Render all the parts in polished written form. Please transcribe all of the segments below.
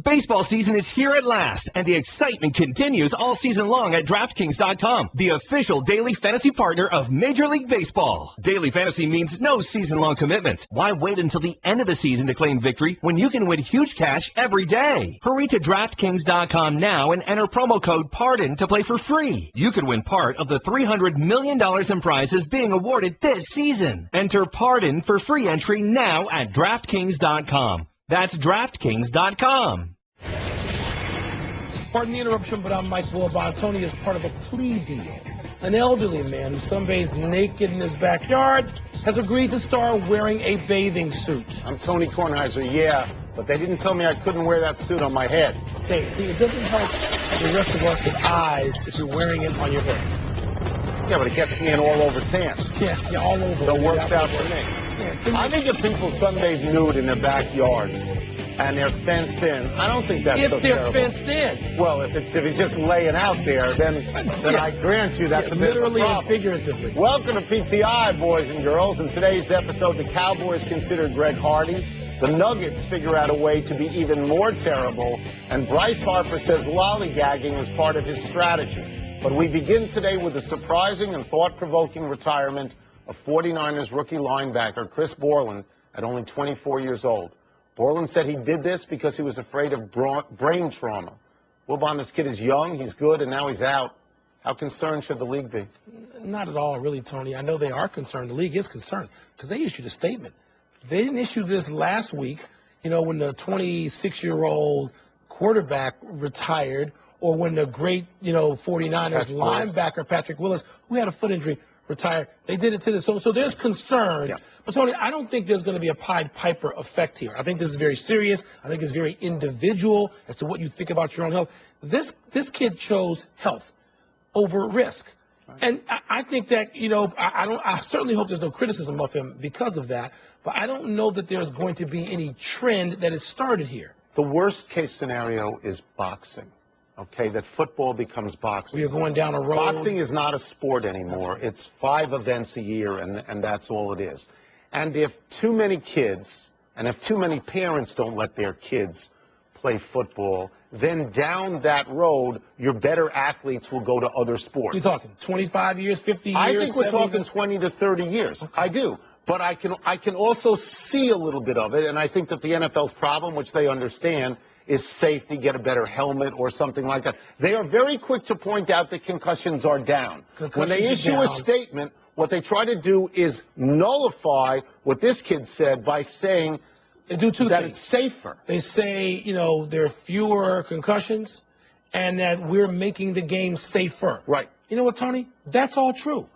Baseball season is here at last, and the excitement continues all season long at DraftKings.com, the official daily fantasy partner of Major League Baseball. Daily fantasy means no season-long commitments. Why wait until the end of the season to claim victory when you can win huge cash every day? Hurry to DraftKings.com now and enter promo code PARDON to play for free. You could win part of the $300 million in prizes being awarded this season. Enter PARDON for free entry now at DraftKings.com. That's DraftKings.com. Pardon the interruption, but I'm Mike Wilbon. Tony is part of a plea deal. An elderly man who sunbathes naked in his backyard has agreed to start wearing a bathing suit. I'm Tony Kornheiser, yeah, but they didn't tell me I couldn't wear that suit on my head. Okay, see, it doesn't help the rest of us with eyes if you're wearing it on your head. Yeah, but it gets me in all over tan. Yeah, all over. So it works out for me. Yeah, I think if people sunbathe nude in their backyards and they're fenced in, I don't think that's so terrible. If they're fenced in. Well, if it's just laying out there, then I grant you that's a bit of a literally problem. and figuratively. Welcome to PTI, boys and girls. In today's episode, the Cowboys consider Greg Hardy. The Nuggets figure out a way to be even more terrible. And Bryce Harper says lollygagging was part of his strategy. But we begin today with a surprising and thought-provoking retirement of 49ers rookie linebacker Chris Borland at only 24 years old. Borland said he did this because he was afraid of brain trauma. Wilbon, this kid is young, he's good, and now he's out. How concerned should the league be? Not at all, really, Tony. I know they are concerned. The league is concerned because they issued a statement. They didn't issue this last week, when the 26-year-old quarterback retired, or when the great, 49ers linebacker Patrick Willis, who had a foot injury, retired. They did it to this. So there's concern. Yeah. But, Tony, I don't think there's going to be a Pied Piper effect here. I think this is very serious. I think it's very individual as to what you think about your own health. This kid chose health over risk. Right. And I think that, I certainly hope there's no criticism of him because of that. But I don't know that there's going to be any trend that has started here. The worst case scenario is boxing. Okay, that football becomes boxing. We are going down a road. Boxing is not a sport anymore. Right. It's 5 events a year, and that's all it is. And if too many kids, and if too many parents don't let their kids play football, then down that road, your better athletes will go to other sports. You're talking 25 years, 50 years? I think we're talking 20 to 30 years. Okay. I do. But I can also see a little bit of it, and I think that the NFL's problem, which they understand, is safety, get a better helmet or something like that. They are very quick to point out that concussions are down. When they issue a statement, what they try to do is nullify what this kid said by saying they do two that things. It's safer. They say, there are fewer concussions and that we're making the game safer. Right. You know what, Tony? That's all true.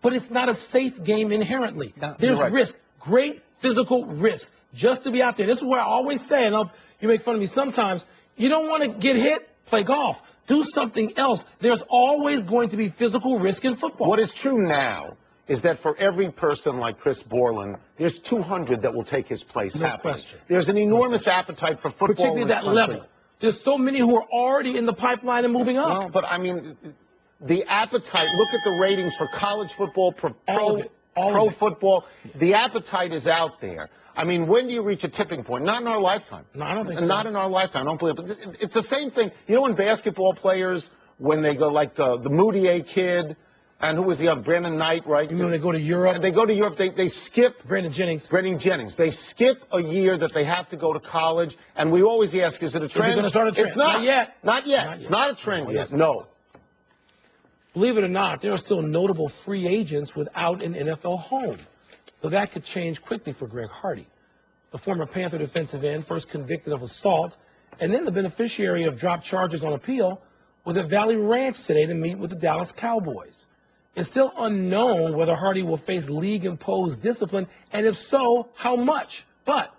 But it's not a safe game inherently. No, there's right. risk, great physical risk, just to be out there. This is where I always say, and you make fun of me sometimes, you don't want to get hit, play golf. Do something else. There's always going to be physical risk in football. What is true now is that for every person like Chris Borland, there's 200 that will take his place. No question. There's an enormous appetite for football. Particularly in that level. There's so many who are already in the pipeline and moving up. Well, but I mean, the appetite, look at the ratings for college football, pro football. The appetite is out there. I mean, when do you reach a tipping point? Not in our lifetime. No, I don't think so. Not in our lifetime. I don't believe it. It's the same thing. In basketball players, when they go like the Moutier kid, and who was the other? Brandon Knight, right? You know, they go to Europe. And they go to Europe. They skip. Brandon Jennings. They skip a year that they have to go to college. And we always ask, is it a trend? Is it going to start a trend? It's not. Not yet. It's not a trend yet. No. Believe it or not, there are still notable free agents without an NFL home. So that could change quickly for Greg Hardy. The former Panther defensive end, first convicted of assault, and then the beneficiary of dropped charges on appeal, was at Valley Ranch today to meet with the Dallas Cowboys. It's still unknown whether Hardy will face league-imposed discipline, and if so, how much. But,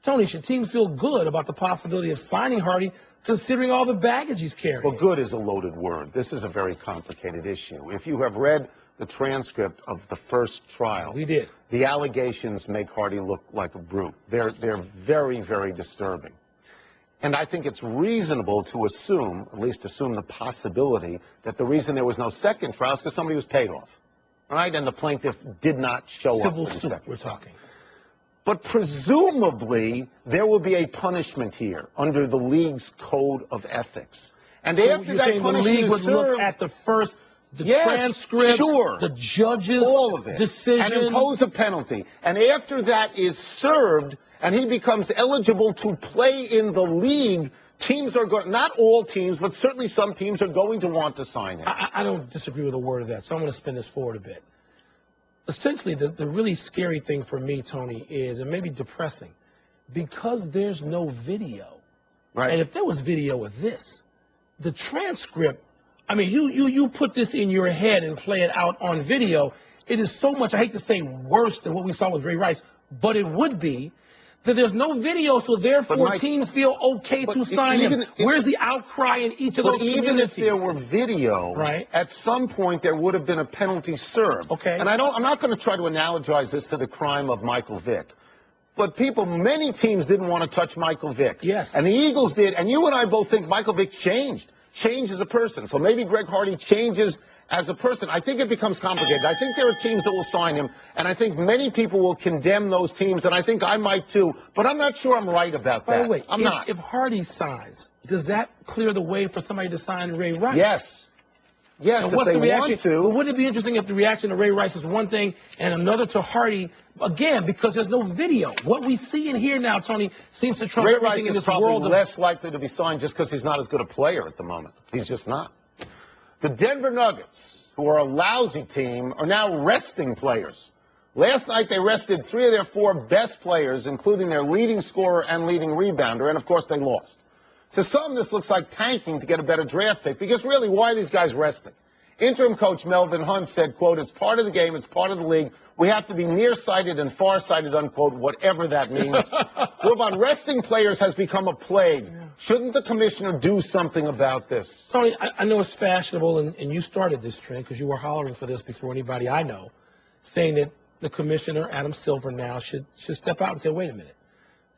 Tony, should teams feel good about the possibility of signing Hardy, considering all the baggage he's carrying? Well, good is a loaded word. This is a very complicated issue. If you have read the transcript of the first trial, we did. The allegations make Hardy look like a brute. They're very, very disturbing. And I think it's reasonable to assume, at least assume the possibility, that the reason there was no second trial is because somebody was paid off, right? And the plaintiff did not show up. Civil suit, we're talking. But presumably, there will be a punishment here under the league's code of ethics. And So after you're that saying the punishment league would is look served, at the first, the yes, transcripts, sure, the judge's all of it, decision, and impose a penalty. And after that is served, and he becomes eligible to play in the league, teams are going, not all teams, but certainly some teams are going to want to sign him. I don't disagree with a word of that, so I'm going to spin this forward a bit. Essentially, the really scary thing for me, Tony, is, and maybe depressing, because there's no video. Right. And if there was video of this, the transcript, I mean, you put this in your head and play it out on video, it is so much, I hate to say worse than what we saw with Ray Rice, but it would be that there's no video, so therefore teams feel okay to sign him. Where's the outcry in each of those communities? Even if there were video, right, at some point there would have been a penalty served. Okay. And I'm not going to try to analogize this to the crime of Michael Vick. But many teams didn't want to touch Michael Vick. Yes. And the Eagles did. And you and I both think Michael Vick changed as a person. So maybe Greg Hardy changes as a person. I think it becomes complicated. I think there are teams that will sign him, and I think many people will condemn those teams, and I think I might too, but I'm not sure I'm right about that. Wait, I'm not. If Hardy signs, does that clear the way for somebody to sign Ray Rice? Yes. Yes, and if what's they the reaction? want to. But wouldn't it be interesting if the reaction to Ray Rice is one thing and another to Hardy, again, because there's no video? What we see and hear now, Tony, seems to trump Ray everything Rice in is this probably world. less likely to be signed just because he's not as good a player at the moment. He's just not. The Denver Nuggets, who are a lousy team, are now resting players. Last night they rested 3 of their 4 best players, including their leading scorer and leading rebounder, and of course they lost. To some, this looks like tanking to get a better draft pick, because really, why are these guys resting? Interim coach Melvin Hunt said, quote, "It's part of the game, it's part of the league. We have to be nearsighted and farsighted," unquote, whatever that means. Wilbon, resting players has become a plague. Shouldn't the commissioner do something about this? Tony, I know it's fashionable, and you started this trend because you were hollering for this before anybody I know, saying that the commissioner, Adam Silver, now should step out and say, wait a minute.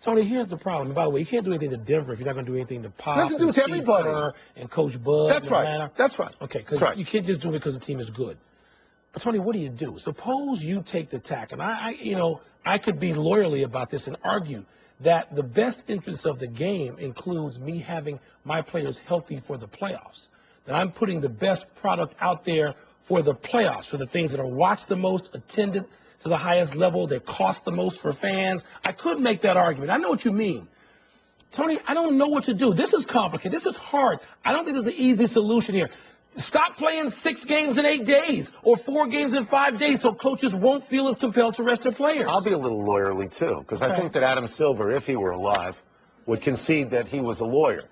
Tony, here's the problem. And by the way, you can't do anything to Denver if you're not going to do anything to Pop Nothing to do with everybody. And Coach Bud. That's right. Atlanta. That's right. Okay, because you can't just do it because the team is good. But Tony, what do you do? Suppose you take the tack, and I could be lawyerly about this and argue that the best interest of the game includes me having my players healthy for the playoffs. That I'm putting the best product out there for the playoffs, for the things that are watched the most, attended to the highest level, that cost the most for fans. I could make that argument. I know what you mean. Tony, I don't know what to do. This is complicated. This is hard. I don't think there's an easy solution here. Stop playing 6 games in 8 days or 4 games in 5 days so coaches won't feel as compelled to rest their players. I'll be a little lawyerly, too, because I think that Adam Silver, if he were alive, would concede that he was a lawyer.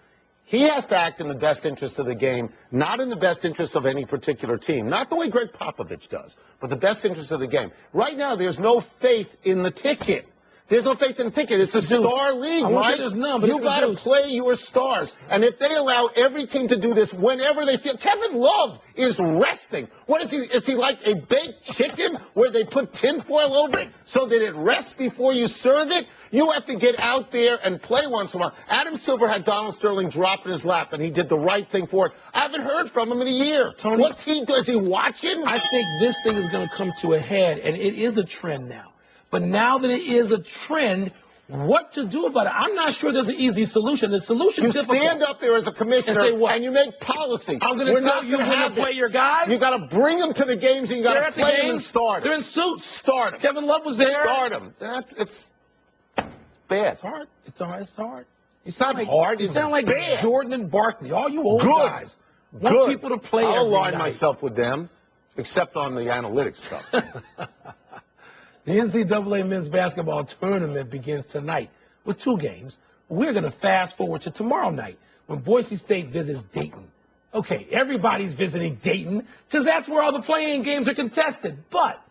He has to act in the best interest of the game, not in the best interest of any particular team. Not the way Greg Popovich does, but the best interest of the game. Right now, there's no faith in the ticket. There's no faith in the ticket. It's a star league, right? There's none, but you got to play your stars. And if they allow every team to do this whenever they feel, Kevin Love is resting. What is he? Is he like a baked chicken where they put tinfoil over it so that it rests before you serve it? You have to get out there and play once in a while. Adam Silver had Donald Sterling drop in his lap, and he did the right thing for it. I haven't heard from him in a year. Tony, what's he do? Is he watching? I think this thing is going to come to a head, and it is a trend now. But now that it is a trend, what to do about it? I'm not sure there's an easy solution. The solution is difficult. You stand up there as a commissioner and you make policy. I'm going to tell you when to play your guys. You got to bring them to the games, and you got to play them and start them. They're in suits. Start them. Kevin Love was there. Start them. It's bad. It's hard. It's hard. It's hard. It's not hard. You sound like bad. Jordan and Barkley. All you old guys want people to play I'll every align night. myself with them, except on the analytics stuff. The NCAA men's basketball tournament begins tonight with 2 games. We're going to fast forward to tomorrow night when Boise State visits Dayton. Okay, everybody's visiting Dayton because that's where all the playing games are contested. But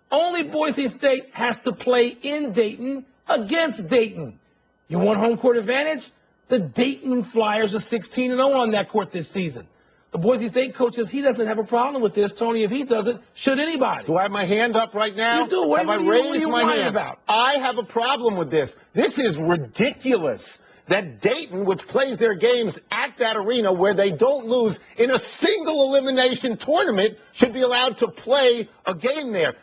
only Boise State has to play in Dayton against Dayton. You want home court advantage? The Dayton Flyers are 16-0 on that court this season. The Boise State coach says he doesn't have a problem with this. Tony, if he doesn't, should anybody? Do I have my hand up right now? You do. Have I raised my hand? About? I have a problem with this. This is ridiculous. that Dayton, which plays their games at that arena where they don't lose in a single elimination tournament, should be allowed to play a game there.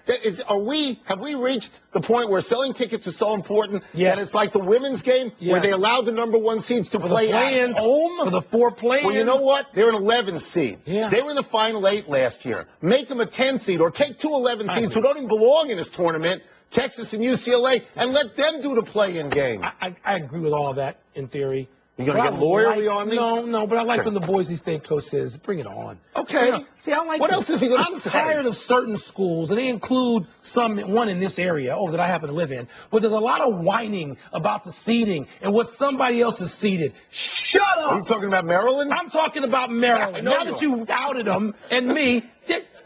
Have we reached the point where selling tickets is so important that it's like the women's game where they allow the number 1 seeds to play at home? For the 4 play-ins. Well, you know what? They're an 11 seed. Yeah. They were in the Final 8 last year. Make them a 10 seed or take 2 11 seeds who don't even belong in this tournament, Texas and UCLA, and let them do the play-in game. I agree with all that in theory. You going to get lawyerly on me? No, but I like when the Boise State coach says, bring it on. Okay. You know, see, I like what else is he going to say? I'm tired of certain schools, and they include one in this area, that I happen to live in, where there's a lot of whining about the seeding and what somebody else is seeded. Shut up! Are you talking about Maryland? I'm talking about Maryland. Now that you outed them and me,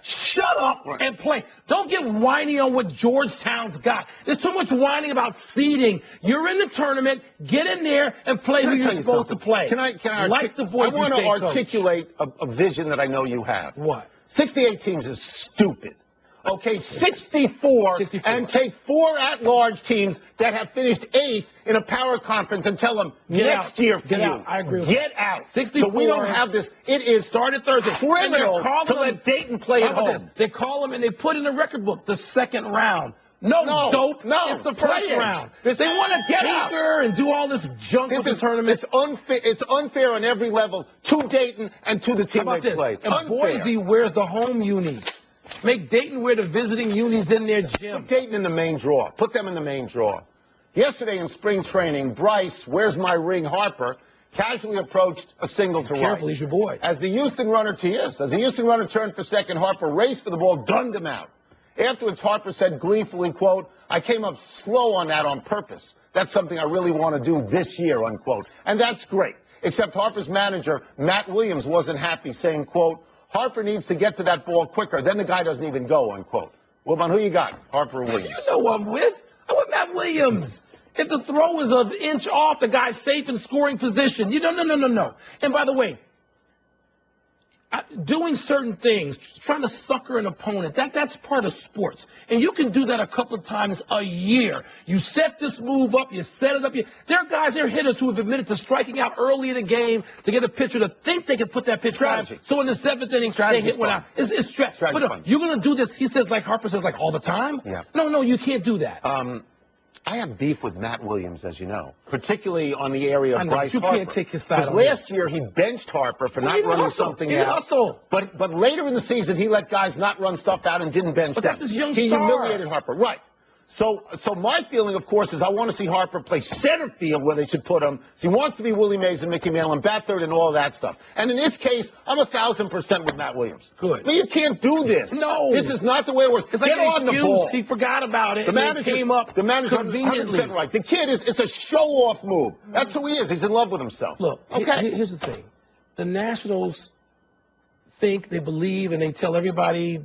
shut up and play. Don't get whiny on what Georgetown's got. There's too much whining about seeding. You're in the tournament. Get in there and play who you're supposed to play. Can I like the Boise I want to State articulate a vision that I know you have. What? 68 teams is stupid. Okay, 64, and take 4 at-large teams that have finished 8th in a power conference and tell them next year for you. I agree with Get out. 64. So we don't have this. It is started Thursday. criminal to let Dayton play at home. They call them and they put in the record book the second round. No, dope. No, it's the first round. They want to get out and do all this junk with the tournament. It's unfair on every level to Dayton and to the team they play. And Boise wears the home unis. Make Dayton wear the visiting unis in their gym. Put Dayton in the main draw. Put them in the main draw. Yesterday in spring training, Bryce, where's my ring, Harper, casually approached a single to right. Careful, he's your boy. As the Houston runner turned for second, Harper raced for the ball, gunned him out. Afterwards, Harper said gleefully, quote, I came up slow on that on purpose. That's something I really want to do this year, unquote. And that's great. Except Harper's manager, Matt Williams, wasn't happy, saying, quote, Harper needs to get to that ball quicker. Then the guy doesn't even go, unquote. Wilbon, who you got? Harper or Williams? You know who I'm with. I'm with Matt Williams. If the throw is an inch off, the guy's safe in scoring position. No. And by the way, doing certain things, trying to sucker an opponent, that's part of sports. And you can do that a couple of times a year. You set this move up, you set it up. There are guys, there are hitters who have admitted to striking out early in the game to get a pitcher to think they can put that pitch down. So in the 7th inning, they hit one out. It's strategy. But you're going to do this, he says, like Harper says, like all the time? Yeah. No, you can't do that. I have beef with Matt Williams, as you know, particularly on the area of Bryce Harper. You can't take his side. Because last year he benched Harper for not running something out. But later in the season he let guys not run stuff out and didn't bench them. That's his young star. He humiliated Harper. Right. So my feeling, of course, is I want to see Harper play center field where they should put him. So he wants to be Willie Mays and Mickey Mantle and bat third and all that stuff. And in this case, I'm 1,000% with Matt Williams. Good. But you can't do this. No. This is not the way it works. It's like Get on the ball. He forgot about it. The manager came up conveniently. 100% right. The kid it's a show-off move. That's who he is. He's in love with himself. Look, here's the thing. The Nationals think, they believe, and they tell everybody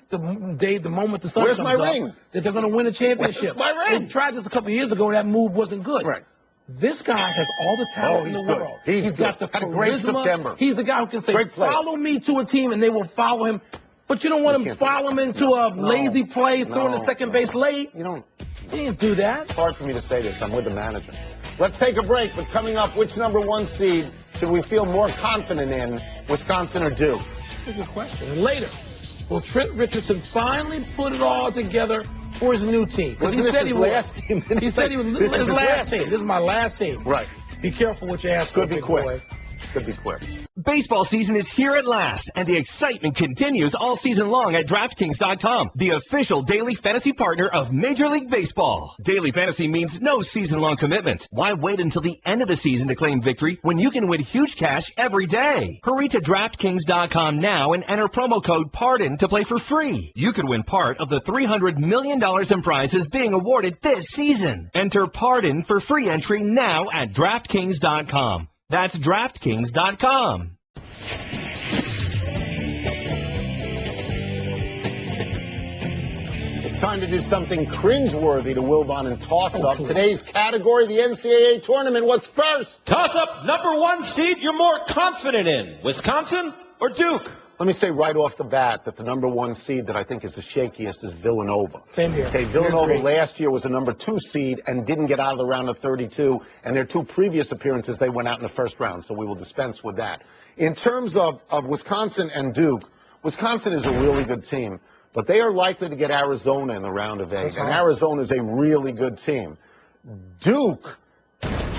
the moment the sun comes up, that they're going to win a championship. Where's my ring? They tried this a couple of years ago. That move wasn't good. Right. This guy has all the talent in the world. He's got the Had a great charisma. September. He's the guy who can say, follow me to a team, and they will follow him. But you don't want him to follow him into a lazy play, throwing the second base late. You can't do that. It's hard for me to say this. I'm with the manager. Let's take a break, but coming up, which number 1 seed should we feel more confident in, Wisconsin or Duke? That's a good question. And later, will Trent Richardson finally put it all together for his new team? He said he was. He said he was his last team. This is my last team. Right. Be careful what you ask for, big boy. Could be quick. Baseball season is here at last, and the excitement continues all season long at DraftKings.com, the official daily fantasy partner of Major League Baseball. Daily fantasy means no season-long commitments. Why wait until the end of the season to claim victory when you can win huge cash every day? Hurry to DraftKings.com now and enter promo code PARDON to play for free. You could win part of the $300 million in prizes being awarded this season. Enter PARDON for free entry now at DraftKings.com. That's DraftKings.com. It's time to do something cringeworthy to Wilbon and toss-up. Today's category, the NCAA tournament. What's first? Toss-up number 1 seed you're more confident in, Wisconsin or Duke? Let me say right off the bat that the number 1 seed that I think is the shakiest is Villanova. Same here. Okay, Villanova last year was a number 2 seed and didn't get out of the round of 32, and their 2 previous appearances, they went out in the first round, so we will dispense with that. In terms of Wisconsin and Duke, Wisconsin is a really good team, but they are likely to get Arizona in the round of 8, and Arizona is a really good team. Duke,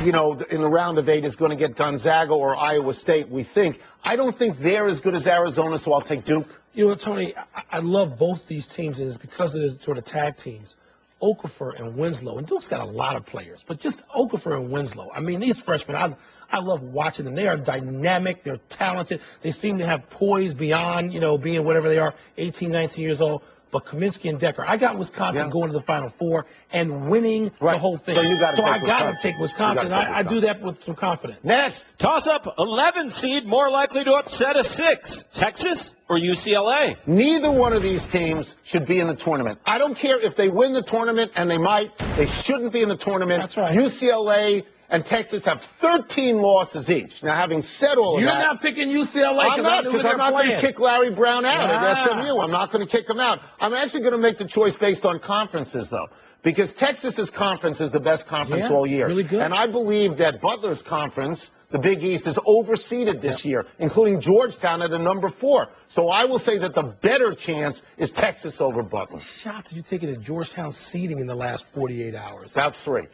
you know, in the round of 8 is going to get Gonzaga or Iowa State, we think. I don't think they're as good as Arizona, so I'll take Duke. You know, Tony, I love both these teams, and it's because of the sort of tag teams. Okafor and Winslow, and Duke's got a lot of players, but just Okafor and Winslow. I mean, these freshmen, I love watching them. They are dynamic. They're talented. They seem to have poise beyond, you know, being whatever they are, 18, 19 years old. But Kaminsky and Decker, I got Wisconsin going to the Final Four and winning the whole thing. So I got to take Wisconsin. I do that with some confidence. Next. Toss-up, 11 seed more likely to upset a 6. Texas or UCLA? Neither one of these teams should be in the tournament. I don't care if they win the tournament, and they might. They shouldn't be in the tournament. That's right. UCLA and Texas have 13 losses each. Now, having said all of that... You're not picking UCLA. I'm not, because I'm not going to kick Larry Brown out at SMU. I'm not going to kick him out. I'm actually going to make the choice based on conferences, though, because Texas's conference is the best conference all year. Really good. And I believe that Butler's conference, the Big East, is overseeded this year, including Georgetown at a number 4. So I will say that the better chance is Texas over Butler. What shots have you taken at Georgetown's seeding in the last 48 hours? About 3.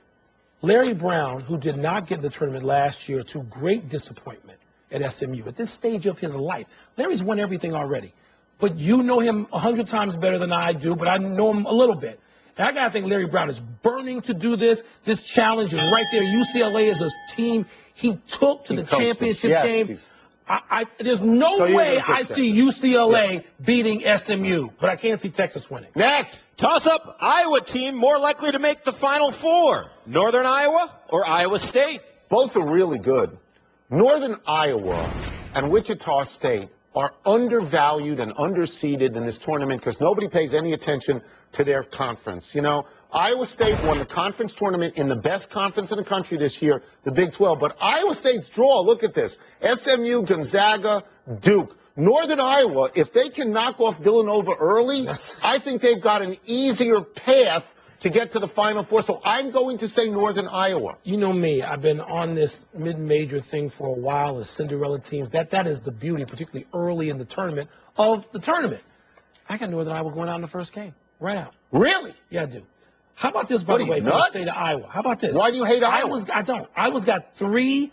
Larry Brown, who did not get the tournament last year, to great disappointment at SMU. At this stage of his life, Larry's won everything already. But you know him 100 times better than I do, but I know him a little bit. And I got to think Larry Brown is burning to do this. This challenge is right there. UCLA is a team he took to the championship game. There's no way I see UCLA beating SMU, but I can't see Texas winning. Next. Toss-up, Iowa team more likely to make the Final Four. Northern Iowa or Iowa State? Both are really good. Northern Iowa and Wichita State are undervalued and underseeded in this tournament because nobody pays any attention to their conference. You know, Iowa State won the conference tournament in the best conference in the country this year, the Big 12. But Iowa State's draw, look at this, SMU, Gonzaga, Duke. Northern Iowa, if they can knock off Villanova early, I think they've got an easier path to get to the Final Four. So I'm going to say Northern Iowa. You know me. I've been on this mid-major thing for a while, the Cinderella teams. That is the beauty, particularly early in the tournament, of the tournament. I got Northern Iowa going out in the first game. Right out. Really? Yeah, I do. How about this, by the way, for the state of Iowa? How about this? Why do you hate Iowa? I don't. Iowa's got 3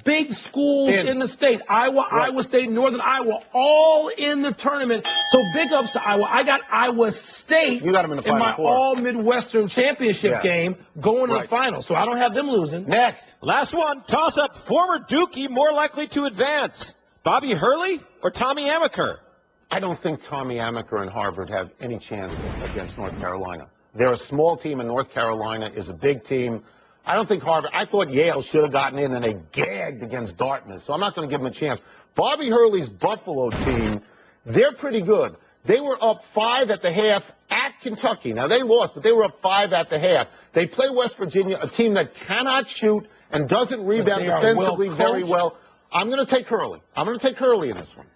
big schools in the state. Iowa, Iowa State, Northern Iowa, all in the tournament. So big ups to Iowa. I got Iowa State you got them in the Final my Four. all-Midwestern championship game going to the final. So I don't have them losing. Next. Last one, toss-up, former Dookie more likely to advance. Bobby Hurley or Tommy Amaker? I don't think Tommy Amaker and Harvard have any chance against North Carolina. They're a small team, and North Carolina is a big team. I don't think Harvard – I thought Yale should have gotten in, and they gagged against Dartmouth, so I'm not going to give them a chance. Bobby Hurley's Buffalo team, they're pretty good. They were up 5 at the half at Kentucky. Now, they lost, but they were up 5 at the half. They play West Virginia, a team that cannot shoot and doesn't rebound defensively very well. I'm going to take Hurley. I'm going to take Hurley in this one.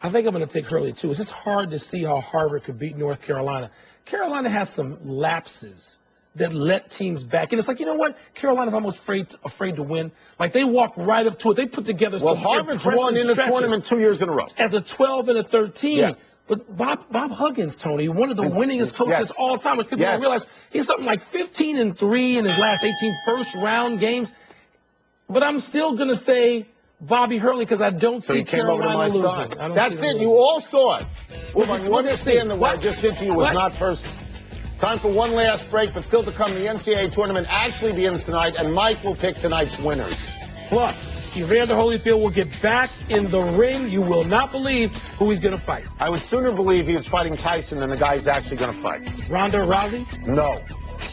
I think I'm going to take Hurley, too. It's just hard to see how Harvard could beat North Carolina. Carolina has some lapses that let teams back. And it's like, you know what? Carolina's almost afraid to win. Like, they walk right up to it. They put together some Harvard's won in the tournament 2 years in a row. As a 12 and a 13. Yeah. But Bob Huggins, Tony, one of the winningest coaches all time. People don't realize he's something like 15-3 in his last 18 first-round games. But I'm still going to say Bobby Hurley because I don't see Carolina losing. That's it. You all saw it. Well, you understand that what I just did to you was not personal. Time for one last break, but still to come, the NCAA tournament actually begins tonight, and Mike will pick tonight's winners. Plus, Evander Holyfield will get back in the ring. You will not believe who he's going to fight. I would sooner believe he was fighting Tyson than the guy he's actually going to fight. Ronda Rousey? No.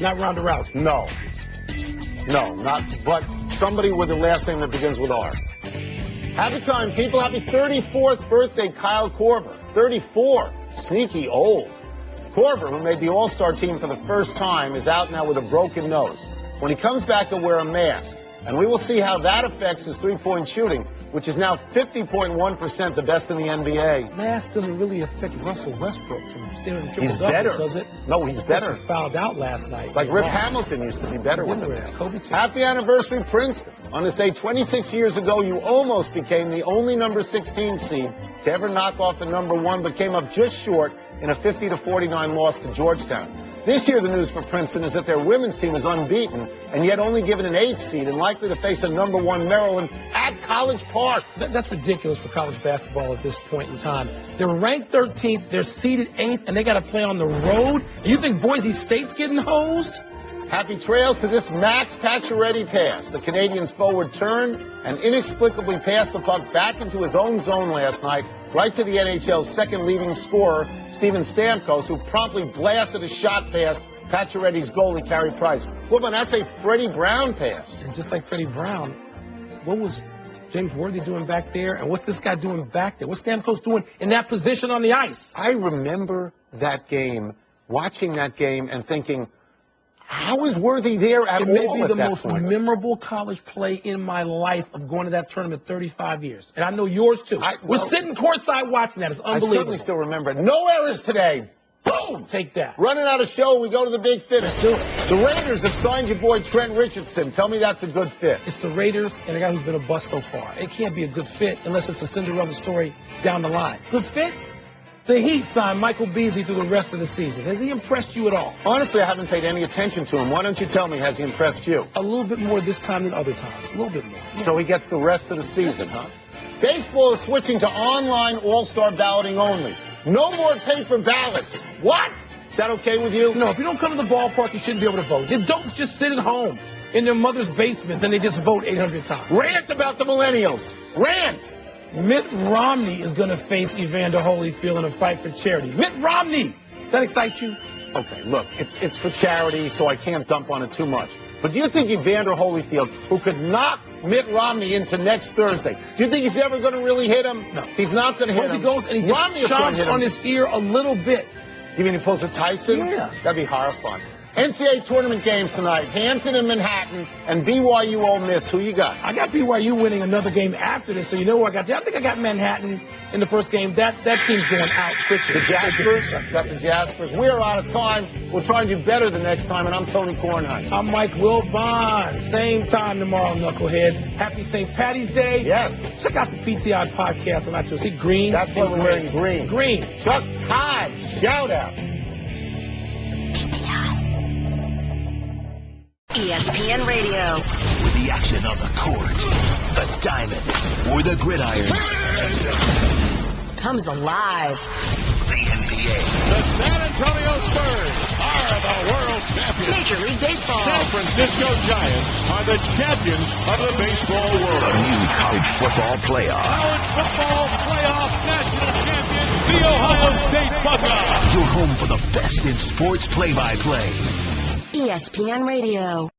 Not Ronda Rousey? No. No, not, but somebody with a last name that begins with R. Happy time, people. Happy 34th birthday, Kyle Korver. 34. Sneaky old. Korver, who made the All-Star team for the first time, is out now with a broken nose. When he comes back, he'll wear a mask. And we will see how that affects his three-point shooting, which is now 50.1%, the best in the NBA. Mass doesn't really affect Russell Westbrook from stealing He's triple better. doubles, does it? No, he's better. Russell fouled out last night. Like Rip Hamilton used to be better with it. Kobe too. Happy anniversary, Princeton. On this day 26 years ago, you almost became the only number 16 seed to ever knock off the number 1, but came up just short in a 50-49 loss to Georgetown. This year, the news for Princeton is that their women's team is unbeaten and yet only given an 8th seed and likely to face a number 1 Maryland at College Park. That's ridiculous for college basketball at this point in time. They're ranked 13th, they're seeded 8th, and they got to play on the road. And you think Boise State's getting hosed? Happy trails to this Max Pacioretty pass. The Canadians forward turned and inexplicably passed the puck back into his own zone last night, right to the NHL's second leading scorer, Steven Stamkos, who promptly blasted a shot past Pacioretty's goalie, Carey Price. Well, that's a Freddie Brown pass. And just like Freddie Brown, what was James Worthy doing back there? And what's this guy doing back there? What's Stamkos doing in that position on the ice? I remember that game, watching that game and thinking, how is Worthy there at all? It may be the most memorable college play in my life of going to that tournament 35 years. And I know yours too. We're sitting courtside watching that. It's unbelievable. I certainly still remember it. No errors today. Boom! Take that. Running out of show, we go to the big finish. The Raiders have signed your boy Trent Richardson. Tell me that's a good fit. It's the Raiders and a guy who's been a bust so far. It can't be a good fit unless it's a Cinderella story down the line. Good fit? The Heat signed Michael Beasley through the rest of the season. Has he impressed you at all? Honestly, I haven't paid any attention to him. Why don't you tell me, has he impressed you? A little bit more this time than other times. A little bit more. Yeah. So he gets the rest of the season, huh? Baseball is switching to online all-star balloting only. No more paper ballots. What? Is that okay with you? No, if you don't come to the ballpark, you shouldn't be able to vote. The adults just sit at home in their mother's basements and they just vote 800 times. Rant about the millennials. Rant! Mitt Romney is going to face Evander Holyfield in a fight for charity. Mitt Romney! Does that excite you? Okay, look, it's for charity, so I can't dump on it too much. But do you think Evander Holyfield, who could knock Mitt Romney into next Thursday, do you think he's ever going to really hit him? No. He's not going to hit him. He goes and he just chomps on his ear a little bit. You mean he pulls a Tyson? Yeah. That'd be horrifying. NCAA tournament games tonight. Hampton and Manhattan and BYU Ole Miss. Who you got? I got BYU winning another game after this, so you know who I got there. I think I got Manhattan in the first game. That team's going out quickly. The Jaspers? Got the Jaspers. We're out of time. We'll try and do better the next time, and I'm Tony Kornheiser. I'm Mike Wilbon. Same time tomorrow, Knuckleheads. Happy St. Patty's Day. Yes. Check out the PTI podcast on iTunes. See green? That's why we're wearing green. Green. Chuck Todd. Shout out. ESPN Radio. With the action on the court, the diamond, or the gridiron. Comes alive. The NBA. The San Antonio Spurs are the world champions. Major League Baseball. San Francisco Giants are the champions of the baseball world. The new college football playoff. College football playoff national champion, the Ohio State Buckeyes. Your home for the best in sports play-by-play. ESPN Radio.